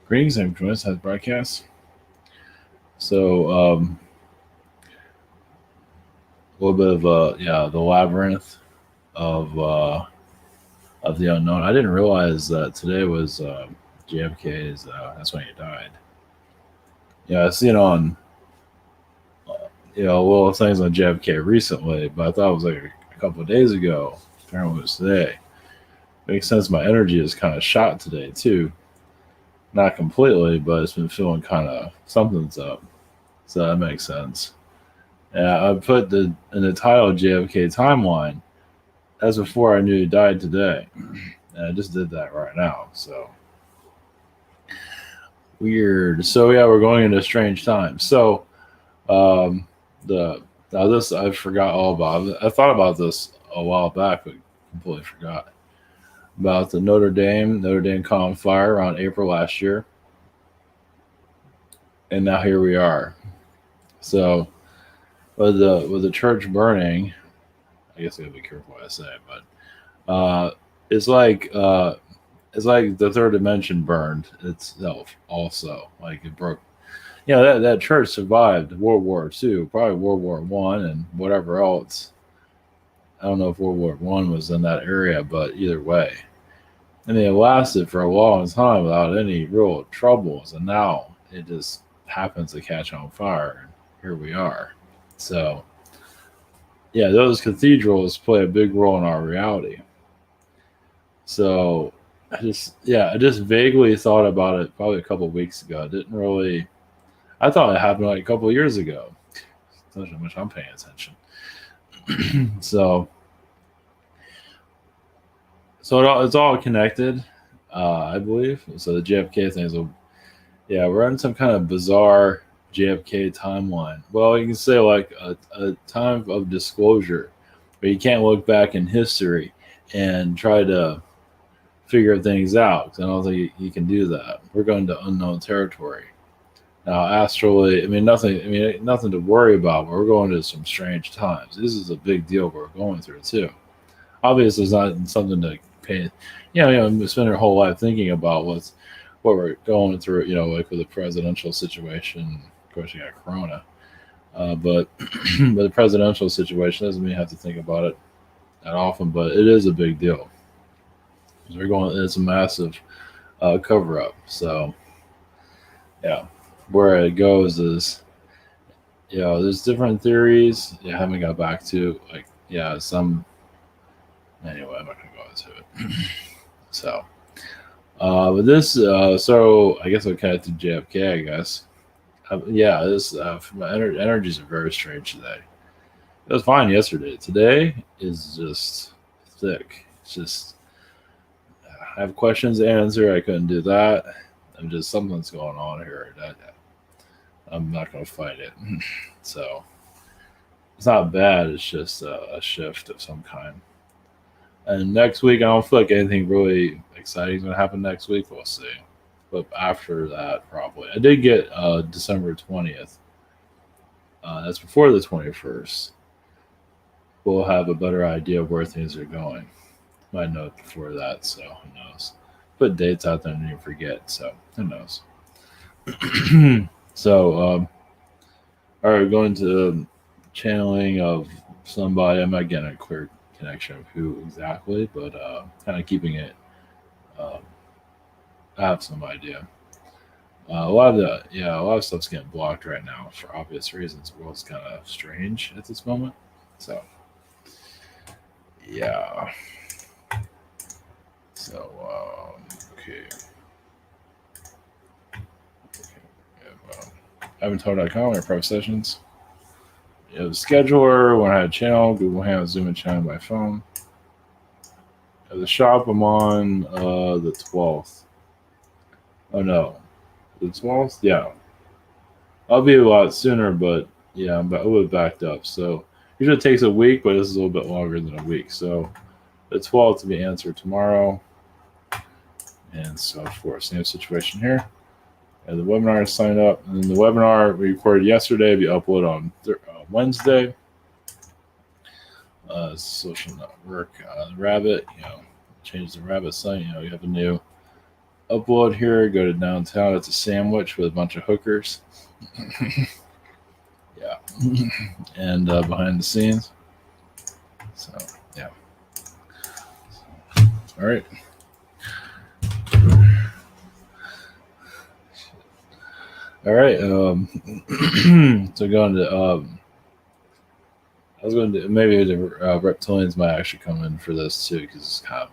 Greetings, I'm joining us at broadcast. So, a little bit of the labyrinth of the unknown. I didn't realize that today was JFK's. That's when he died. Yeah, I seen on little things on JFK recently, but I thought it was like a couple of days ago. Apparently, it was today. Makes sense. My energy is kind of shot today too. Not completely, but it's been feeling kind of something's up. So that makes sense. Yeah, I put in the title JFK Timeline. That's before I knew he died today. And I just did that right now. So weird. So yeah, we're going into strange times. So um, the now this I forgot all about it. I thought about this a while back, but completely forgot about the Notre Dame caught on fire around April last year, and now here we are. So with the church burning, I guess I gotta be careful what I say, but it's like the third dimension burned itself also. Like it broke. That church survived World War II, probably World War I, and whatever else. I don't know if World War I was in that area, but either way. I mean, it lasted for a long time without any real troubles, and now it just happens to catch on fire, and here we are. So, yeah, those cathedrals play a big role in our reality. So, I just vaguely thought about it probably a couple of weeks ago. I didn't really. I thought it happened like a couple of years ago. That's how much I'm paying attention. so, it's all connected, I believe. So the JFK thing is, yeah, we're in some kind of bizarre JFK timeline. Well, you can say like a time of disclosure, where you can't look back in history and try to figure things out. 'Cause I don't think you can do that. We're going to unknown territory. Now, astrally, nothing to worry about. But we're going to some strange times. This is a big deal we're going through too. Obviously, it's not something to pay. Spend your whole life thinking about what we're going through. Like with the presidential situation. Of course, you got Corona, but but the presidential situation doesn't mean you have to think about it that often. But it is a big deal. 'Cause we're going. It's a massive cover up. So yeah, where it goes is there's different theories. I haven't got back to some. Anyway, I'm not gonna go into it. So, but this, so I guess I'll cut it to JFK. I guess. This my energies are very strange today. It was fine yesterday. Today is just thick. It's just I have questions to answer. I couldn't do that. I'm just something's going on here. I'm not gonna fight it. So it's not bad. It's just a shift of some kind. And next week, I don't feel like anything really exciting is going to happen next week. We'll see. But after that, probably. I did get December 20th. That's before the 21st. We'll have a better idea of where things are going. Might know it before that, so who knows. Put dates out there and you forget, so who knows. So, all right, going to channeling of somebody. I'm not getting a clear connection of who exactly, but kind of keeping it. Um, I have some idea. A lot of stuff's getting blocked right now for obvious reasons. The world's kind of strange at this moment. So, yeah. So, okay. We have, avatar.com or private sessions. The scheduler, when I had a channel, Google Hangout, Zoom, and channel by phone. The shop, I'm on the 12th. Oh no, the 12th? Yeah. I'll be a lot sooner, but yeah, I'm a little bit backed up. So usually it takes a week, but this is a little bit longer than a week. So the 12th to be answered tomorrow. And so forth. Same situation here. And the webinar is signed up. And then the webinar we recorded yesterday will be uploaded on Wednesday. Social network, the Rabbit, change the Rabbit site. You have a new upload here. Go to downtown. It's a sandwich with a bunch of hookers. Yeah, and behind the scenes. So yeah. All right. All right. So going to I was going to maybe the reptilians might actually come in for this too because it's kind of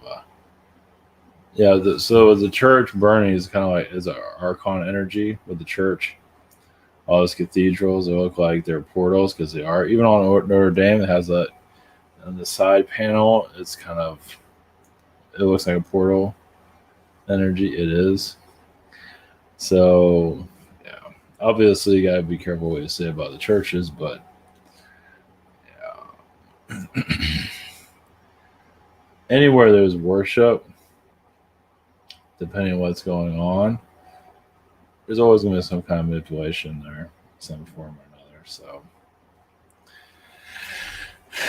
so the church burning is kind of like is an Archon energy with the church. All those cathedrals, they look like they're portals because they are. Even on Notre-Dame, it has that on the side panel. It's kind of it looks like a portal energy. It is. So yeah, obviously you gotta be careful what you say about the churches, but yeah, anywhere there's worship, depending on what's going on, there's always going to be some kind of manipulation there, some form or another. So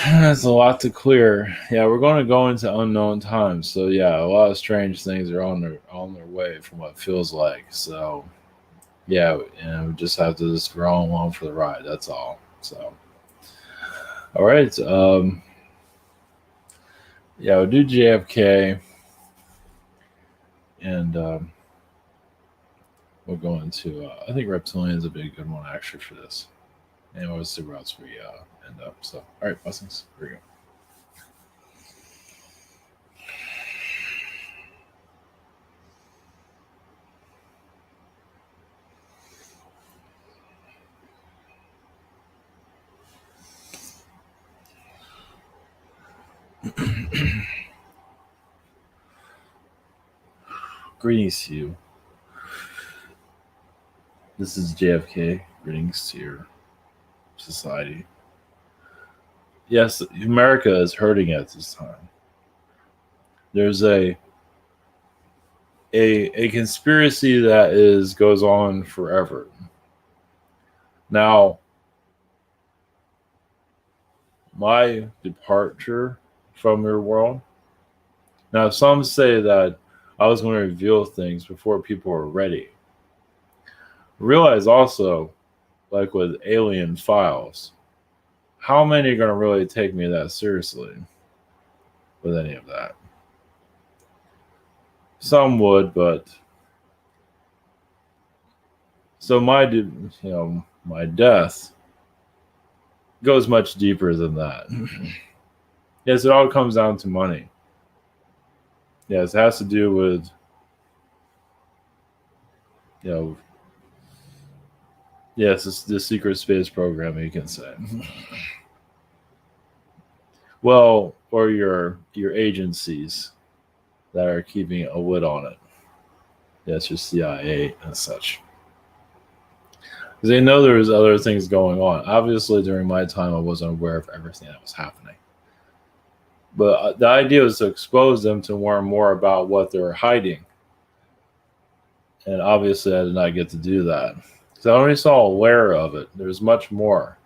that's a lot to clear. Yeah, we're going to go into unknown times. So yeah, a lot of strange things are on their way from what it feels like. So yeah, and we just have to just roll along for the ride. That's all. So all right, yeah, we'll do JFK, and we'll go into. I think reptilians would be a good one actually for this. And we'll see where else we end up. So, all right, blessings. Here we go. Greetings to you. This is JFK. Greetings to your society. Yes, America is hurting at this time. There's a conspiracy that goes on forever. Now, my departure from your world. Now, some say that I was going to reveal things before people were ready. Realize also, like with alien files, how many are going to really take me that seriously with any of that? Some would, but so my death goes much deeper than that. Yes, it all comes down to money. Yes, it has to do with yes, it's the secret space program, you can say. Well, or your agencies that are keeping a lid on it. Yes, your CIA and such. Because they know there's other things going on. Obviously, during my time, I wasn't aware of everything that was happening. But the idea was to expose them to learn more about what they're hiding. And obviously, I did not get to do that. Because I only saw a layer of it. There's much more.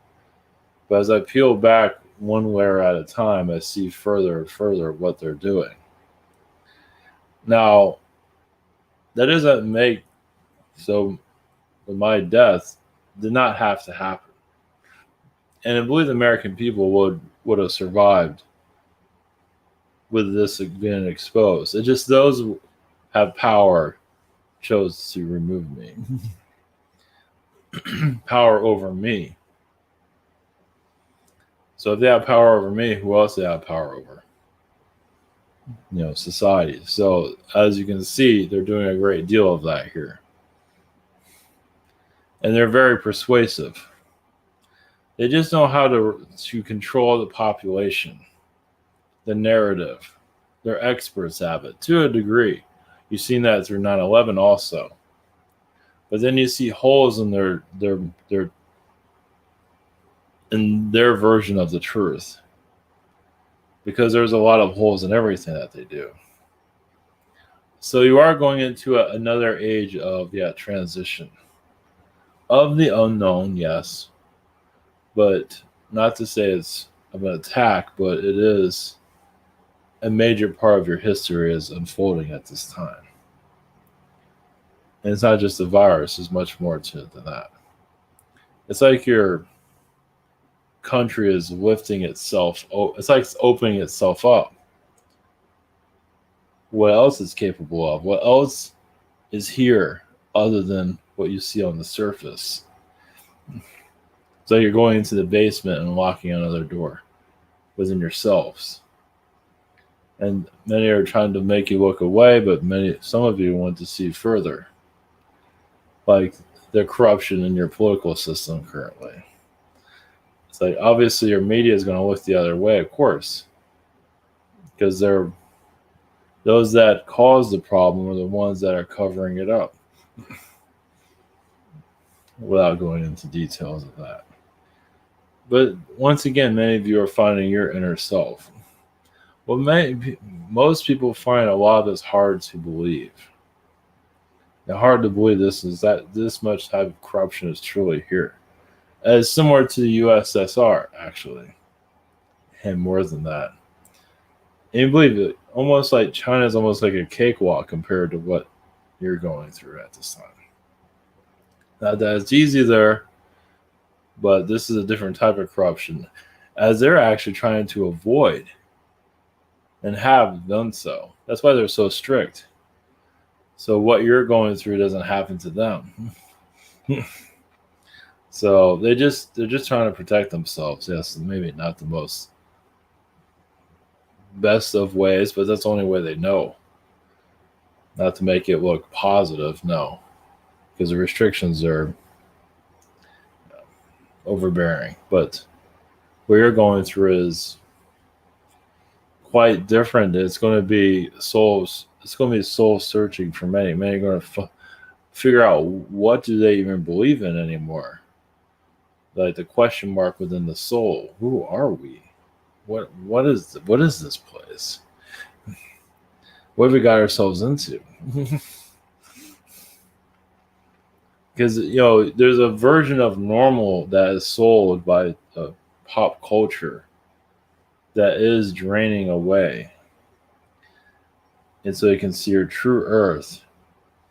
But as I peel back one layer at a time, I see further and further what they're doing. Now, that doesn't make so my death did not have to happen. And I believe the American people would have survived with this being exposed. It's just those who have power chose to remove me. Power over me. So if they have power over me, who else do they have power over? Society. So as you can see, they're doing a great deal of that here. And they're very persuasive. They just know how to control the population, the narrative. They're experts at it to a degree. You've seen that through 9/11 also. But then you see holes in their version of the truth. Because there's a lot of holes in everything that they do. So you are going into another age of transition. Of the unknown, yes. But not to say it's an attack, but it is a major part of your history is unfolding at this time. And it's not just a virus, there's much more to it than that. It's like your country is lifting itself. It's like it's opening itself up. What else it's capable of? What else is here other than what you see on the surface? So you're going into the basement and locking another door within yourselves. And many are trying to make you look away, but some of you want to see further. Like the corruption in your political system currently. It's like obviously your media is going to look the other way, of course, because they're those that cause the problem are the ones that are covering it up. Without going into details of that. But once again, many of you are finding your inner self. What most people find a lot of this hard to believe. The hard to believe this is that this much type of corruption is truly here. It's similar to the USSR, actually, and more than that. And you believe it, almost like China is almost like a cakewalk compared to what you're going through at this time. Not that it's easy there, but this is a different type of corruption, as they're actually trying to avoid and have done so. That's why they're so strict. So what you're going through doesn't happen to them. So they're just trying to protect themselves. Yes, maybe not the most best of ways, but that's the only way they know. Not to make it look positive, no. Because the restrictions are overbearing. But what you're going through is quite different. It's going to be soul searching for many. Many are going to figure out what do they even believe in anymore. Like the question mark within the soul. Who are we? What is this place? What have we got ourselves into? Because there's a version of normal that is sold by pop culture that is draining away, and so you can see your true earth,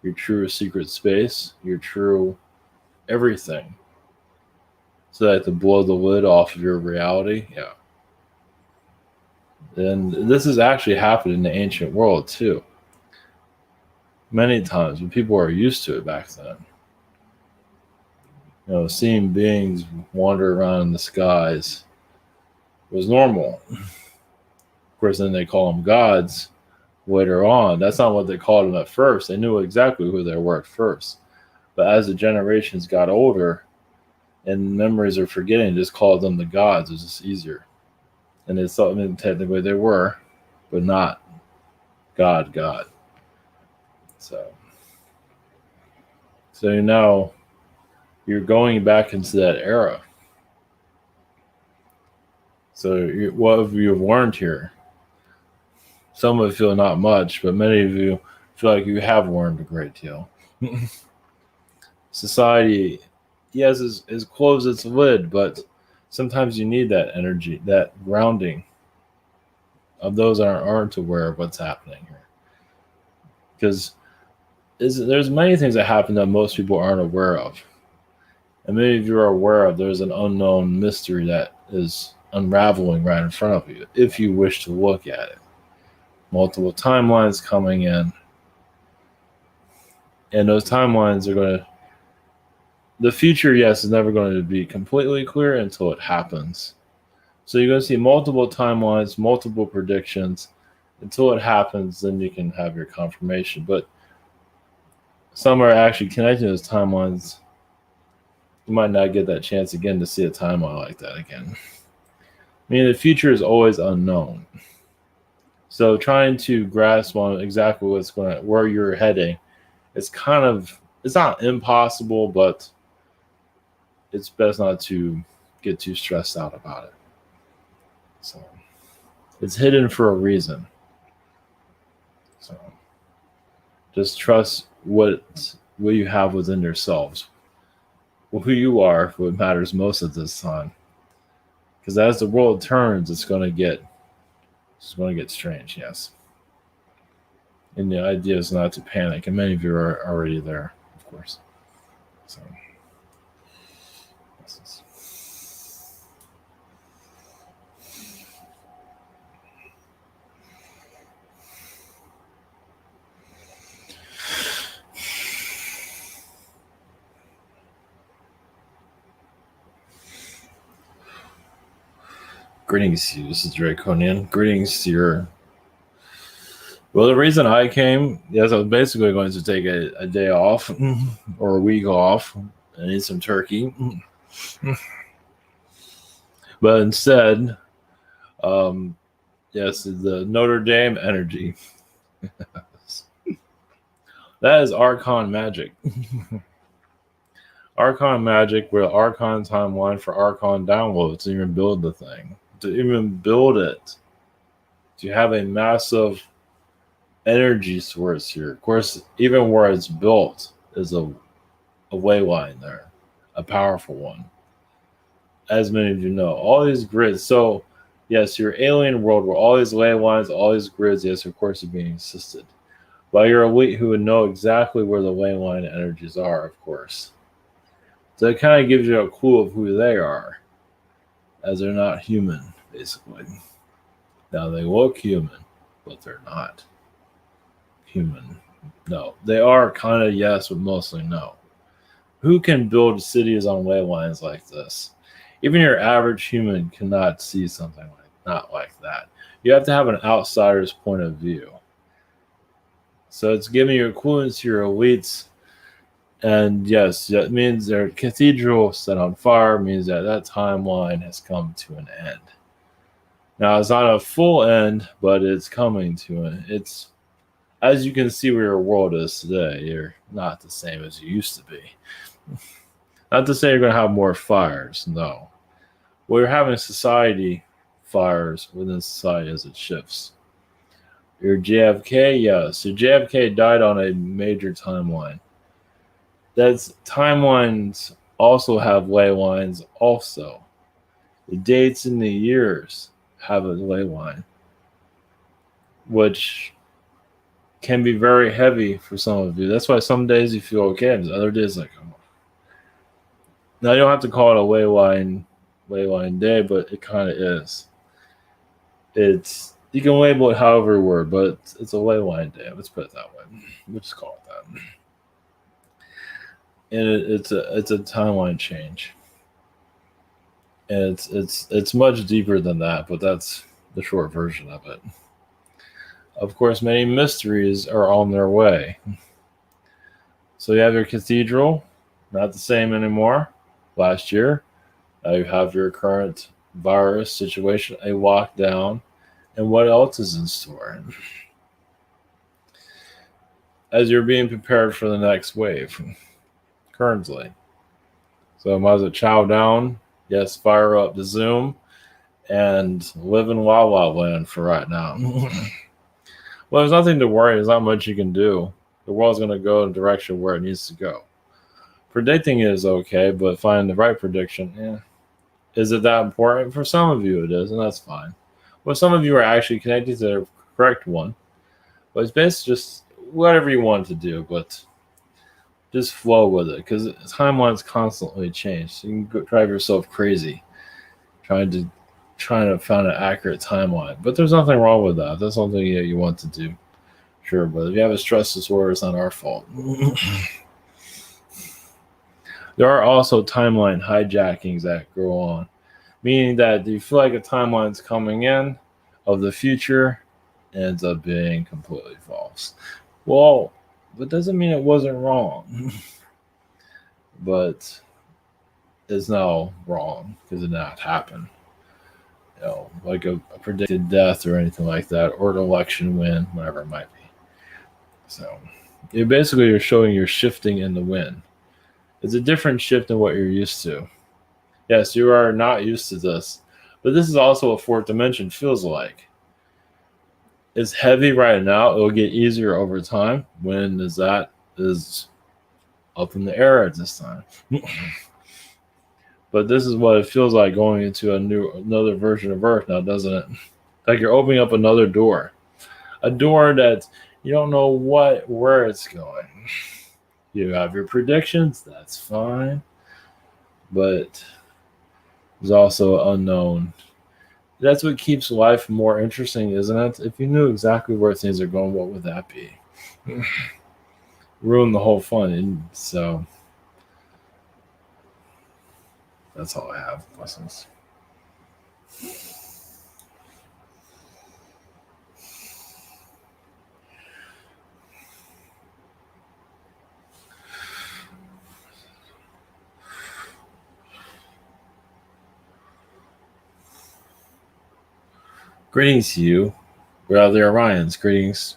your true secret space, your true everything. So that to blow the lid off of your reality, yeah. And this has actually happened in the ancient world too. Many times, but people are used to it back then. Seeing beings wander around in the skies was normal. Of course, then they call them gods later on. That's not what they called them at first. They knew exactly who they were at first. But as the generations got older and memories are forgetting, just called them the gods. It was just easier. And it's something technically they were, but not God. So you're going back into that era. So what have you learned here? Some of you feel not much, but many of you feel like you have learned a great deal. Society, yes, has closed its lid, but sometimes you need that energy, that grounding of those that aren't aware of what's happening here. Because there's many things that happen that most people aren't aware of. And many of you are aware of there's an unknown mystery that is unraveling right in front of you, if you wish to look at it. Multiple timelines coming in. And those timelines are going to... The future, yes, is never going to be completely clear until it happens. So you're going to see multiple timelines, multiple predictions. Until it happens, then you can have your confirmation. But some are actually connecting those timelines. You might not get that chance again to see a timeline like that again. I mean, the future is always unknown. So trying to grasp on exactly where you're heading, it's not impossible, but it's best not to get too stressed out about it. So it's hidden for a reason. So just trust what you have within yourselves. Who you are, what matters most at this time. Because as the world turns, it's going to get strange, yes. And the idea is not to panic, and many of you are already there. course. So this is. Greetings to you. This is Draconian. Greetings to your. Well, the reason I came, yes, I was basically going to take a day off or a week off and eat some turkey. But instead, yes, the Notre-Dame energy. That is Archon Magic. Archon Magic with Archon Timeline for Archon downloads to even build the thing. To even build it. To have a massive energy source here. Of course, even where it's built is a way line there. A powerful one. As many of you know. All these grids. So, yes, your alien world where all these ley lines, all these grids, yes, of course, are being assisted by your elite who would know exactly where the ley line energies are, of course. So it kind of gives you a clue of who they are, as they're not human, basically. Now, they look human, but they're not human. No, they are kind of yes, but mostly no. Who can build cities on ley lines like this? Even your average human cannot see something not like that. You have to have an outsider's point of view. So it's giving you a clue into your elites. And yes, that means their cathedral set on fire means that timeline has come to an end. Now, it's not a full end, but it's coming to an end. It's, as you can see where your world is today, you're not the same as you used to be. Not to say you're going to have more fires, no. Well, you're having society fires within society as it shifts. Your JFK, yes. Your JFK died on a major timeline. That's timelines also have ley lines also. The dates and the years have a ley line, which can be very heavy for some of you. That's why some days you feel okay, and other days like, oh. Now you don't have to call it a ley line day, but it kind of is. It's, you can label it however you word, but it's a ley line day. Let's put it that way. We'll just call it that. And it's a timeline change. And it's much deeper than that, but that's the short version of it. Of course, many mysteries are on their way. So you have your cathedral, not the same anymore. Last year, you have your current virus situation, a lockdown, and what else is in store? As you're being prepared for the next wave, currently. So might as well chow down, yes, fire up the Zoom, and live in La La Land for right now. Well, there's nothing to worry. There's not much you can do. The world's going to go in the direction where it needs to go. Predicting is okay, but finding the right prediction, is it that important? For some of you it is, and that's fine. Well, some of you are actually connected to the correct one. But it's basically just whatever you want to do, but just flow with it, because timelines constantly change. So you can drive yourself crazy trying to find an accurate timeline. But there's nothing wrong with that. That's something you want to do. Sure, but if you have a stress disorder, it's not our fault. There are also timeline hijackings that go on, meaning that you feel like a timeline's coming in of the future, ends up being completely false. Well, that doesn't mean it wasn't wrong, but it's now wrong because it did not happen. Like a predicted death or anything like that, or an election win, whatever it might be. So, you're showing you're shifting in the wind. It's a different shift than what you're used to. Yes, you are not used to this, but this is also what fourth dimension feels like. It's heavy right now. It'll get easier over time. When is that? Is up in the air at this time. But this is what it feels like going into another version of Earth now, doesn't it? Like you're opening up another door. A door that you don't know where it's going. You have your predictions, that's fine. But there's also unknown. That's what keeps life more interesting, isn't it? If you knew exactly where things are going, what would that be? Ruin the whole fun. And so that's all I have. Blessings. Greetings to you. We're out of the Orions. Greetings.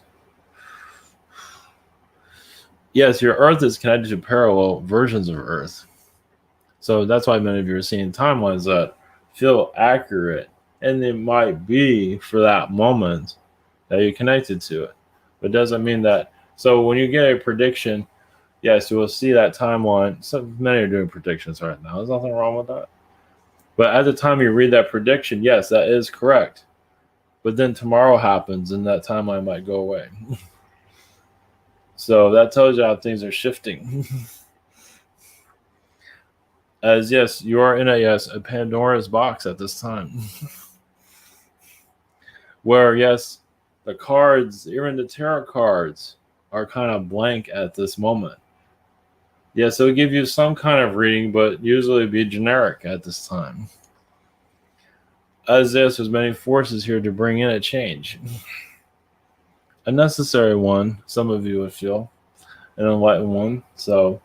Yes, your Earth is connected to parallel versions of Earth. So that's why many of you are seeing timelines that feel accurate. And it might be for that moment that you're connected to it. But it doesn't mean that. So when you get a prediction, yes, you will see that timeline. So many are doing predictions right now. There's nothing wrong with that. But at the time you read that prediction, yes, that is correct. But then tomorrow happens and that timeline might go away. So that tells you how things are shifting. As yes, you are in a Pandora's box at this time. Where yes, the cards, even the tarot cards, are kind of blank at this moment. Yes, it'll give you some kind of reading, but usually be generic at this time. As yes, there's many forces here to bring in a change. A necessary one, some of you would feel, an enlightened one. So,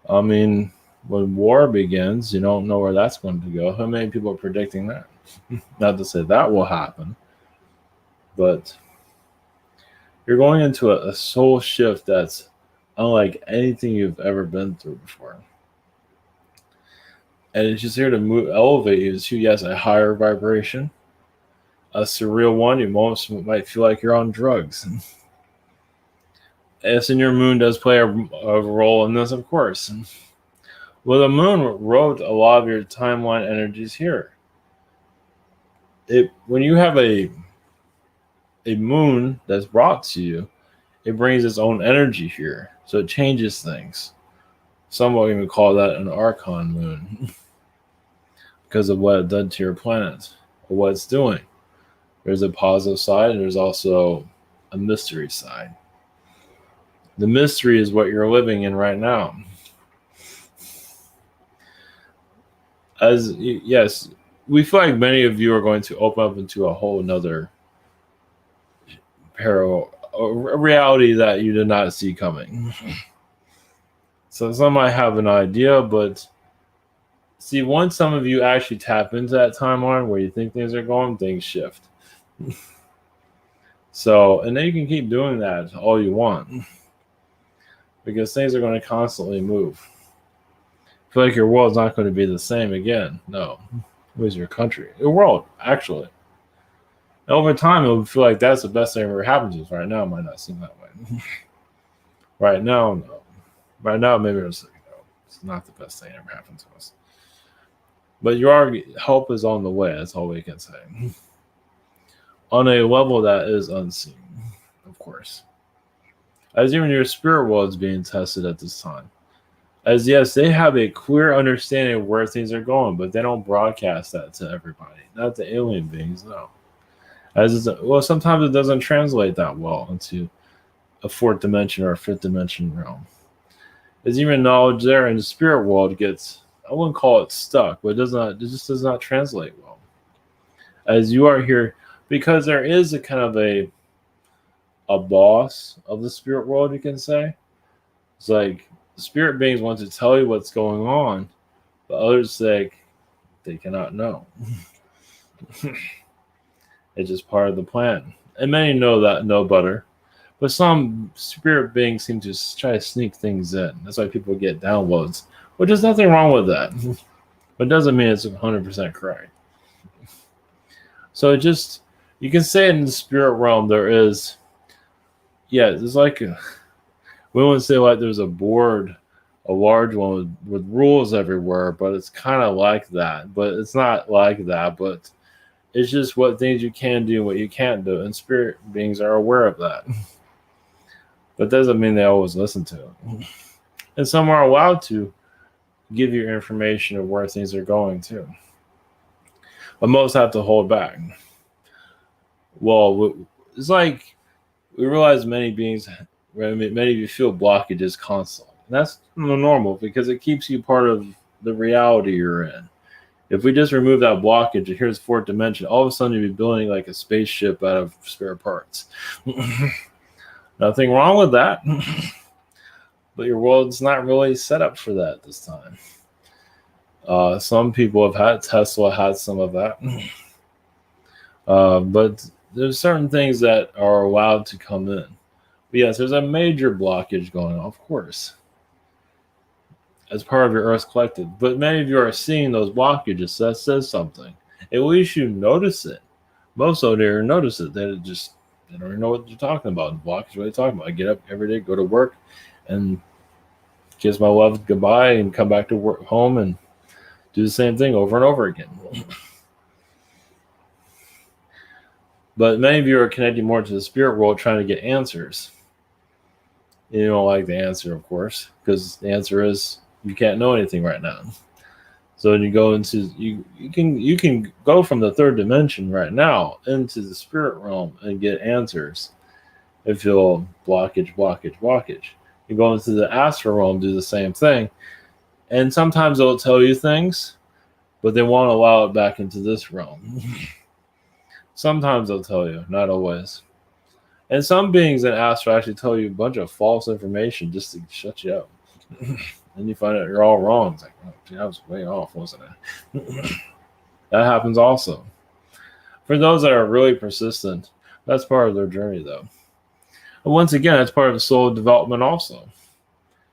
I mean, when war begins, you don't know where that's going to go. How many people are predicting that? Not to say that will happen, but you're going into a soul shift that's unlike anything you've ever been through before. And it's just here to elevate you to, yes, a higher vibration. A surreal one, you most might feel like you're on drugs. Yes, and your moon does play a role in this, of course. Well, the moon wrote a lot of your timeline energies here. When you have a moon that's brought to you, it brings its own energy here. So it changes things. Some will even call that an Archon moon because of what it done to your planet or what it's doing. There's a positive side and there's also a mystery side. The mystery is what you're living in right now. Yes, we feel like many of you are going to open up into a whole nother parallel, a reality that you did not see coming. So some might have an idea, but see, once some of you actually tap into that timeline where you think things are going, things shift. So, and then you can keep doing that all you want because things are going to constantly move. I feel like your world's not going to be the same again. No. It was your country. Your world, actually. And over time, it'll feel like that's the best thing that ever happened to us. Right now, it might not seem that way. Right now, no. Right now, maybe it's not the best thing that ever happened to us. But your help is on the way. That's all we can say. On a level that is unseen, of course. As even your spirit world is being tested at this time. As yes, they have a clear understanding of where things are going, but they don't broadcast that to everybody. Not the alien beings, no. Sometimes it doesn't translate that well into a fourth dimension or a fifth dimension realm. There's even knowledge there, and the spirit world gets, I wouldn't call it stuck, but it just does not translate well. As you are here, because there is a kind of a boss of the spirit world, you can say. It's like the spirit beings want to tell you what's going on, but others say they cannot know. It's just part of the plan. And many know better. But some spirit beings seem to try to sneak things in. That's why people get downloads. But there's nothing wrong with that. But it doesn't mean it's 100% correct. So you can say in the spirit realm there is, there's like, we wouldn't say like there's a board, a large one with rules everywhere, but it's kind of like that. But it's not like that, but it's just what things you can do and what you can't do. And spirit beings are aware of that. But doesn't mean they always listen to it. And some are allowed to give you information of where things are going too. But most have to hold back. Well, it's like we realize many beings, many of you feel blockages constantly. And that's normal because it keeps you part of the reality you're in. If we just remove that blockage, and here's fourth dimension, all of a sudden you'd be building like a spaceship out of spare parts. Nothing wrong with that. But your world's not really set up for that this time. Some people have had, Tesla had some of that. But there's certain things that are allowed to come in. But yes, there's a major blockage going on, of course, as part of your Earth Collective. But many of you are seeing those blockages. So that says something. At least you notice it. Most of you notice it. They don't even know what you're talking about. Blockage, what are you talking about? I get up every day, go to work, and kiss my love goodbye, and come back to work, home, and do the same thing over and over again. But many of you are connecting more to the spirit world, trying to get answers. You don't like the answer, of course, because the answer is you can't know anything right now. So when you go into you can go from the third dimension right now into the spirit realm and get answers. If you'll blockage. You go into the astral realm, do the same thing, and sometimes they'll tell you things, but they won't allow it back into this realm. Sometimes they'll tell you, not always. And some beings in astral actually tell you a bunch of false information just to shut you up. And you find out you're all wrong. It's like, oh, gee, I was way off, wasn't I? That happens also. For those that are really persistent, that's part of their journey, though. And once again, that's part of the soul development also.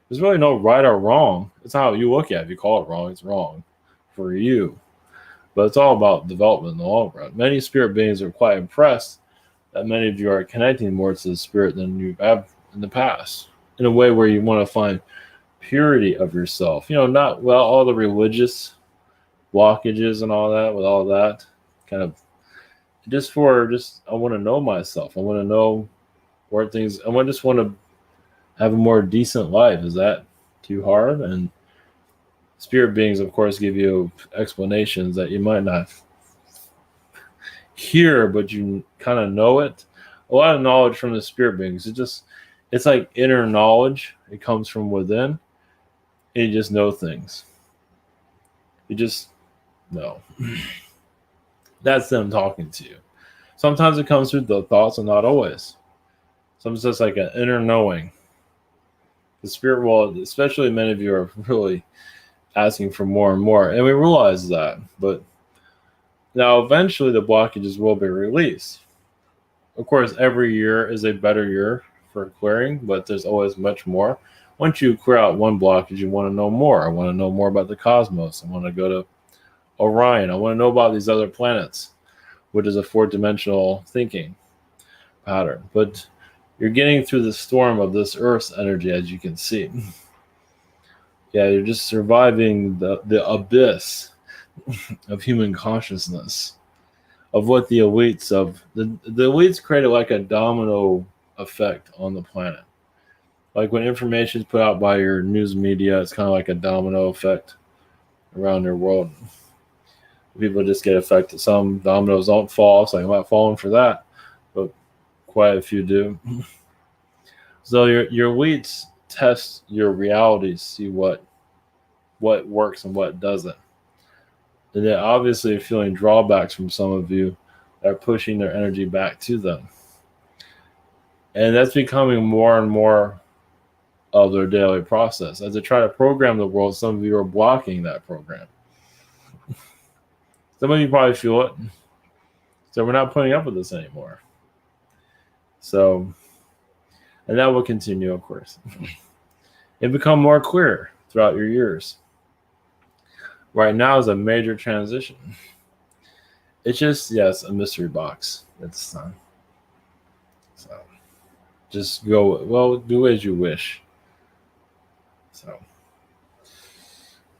There's really no right or wrong. It's how you look at it. If you call it wrong, it's wrong for you. But it's all about development in the long run. Many spirit beings are quite impressed that many of you are connecting more to the spirit than you have in the past, in a way where you want to find purity of yourself. Not all the religious blockages and all that, with all that kind of I want to know myself. I want to know where things, just want to have a more decent life. Is that too hard? And spirit beings, of course, give you explanations that you might not hear, but you kind of know it. A lot of knowledge from the spirit beings. It's like inner knowledge. It comes from within. And you just know things. You just know. That's them talking to you. Sometimes it comes through the thoughts and not always. Sometimes it's like an inner knowing. The spirit world, especially many of you, are really asking for more and more. And we realize that. But now eventually the blockages will be released. Of course, every year is a better year for clearing, but there's always much more. Once you clear out one blockage, you want to know more. I want to know more about the cosmos. I want to go to Orion. I want to know about these other planets, which is a fourth-dimensional thinking pattern. But you're getting through the storm of this Earth's energy, as you can see. Yeah, you're just surviving the abyss of human consciousness, of what the elites of the elites created like a domino effect on the planet. Like when information is put out by your news media, it's kind of like a domino effect around your world. People just get affected. Some dominoes don't fall, so I'm not falling for that, but quite a few do. So your elites test your reality, see what works and what doesn't. And then obviously you're feeling drawbacks from some of you that are pushing their energy back to them. And that's becoming more and more of their daily process. As they try to program the world, some of you are blocking that program. Some of you probably feel it. So we're not putting up with this anymore. So, and that will continue, of course. It become more clear throughout your years. Right now is a major transition. It's just, yes, a mystery box at this time. So just do as you wish. So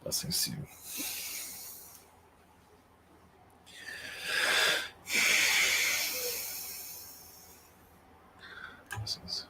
blessings to you. Blessings.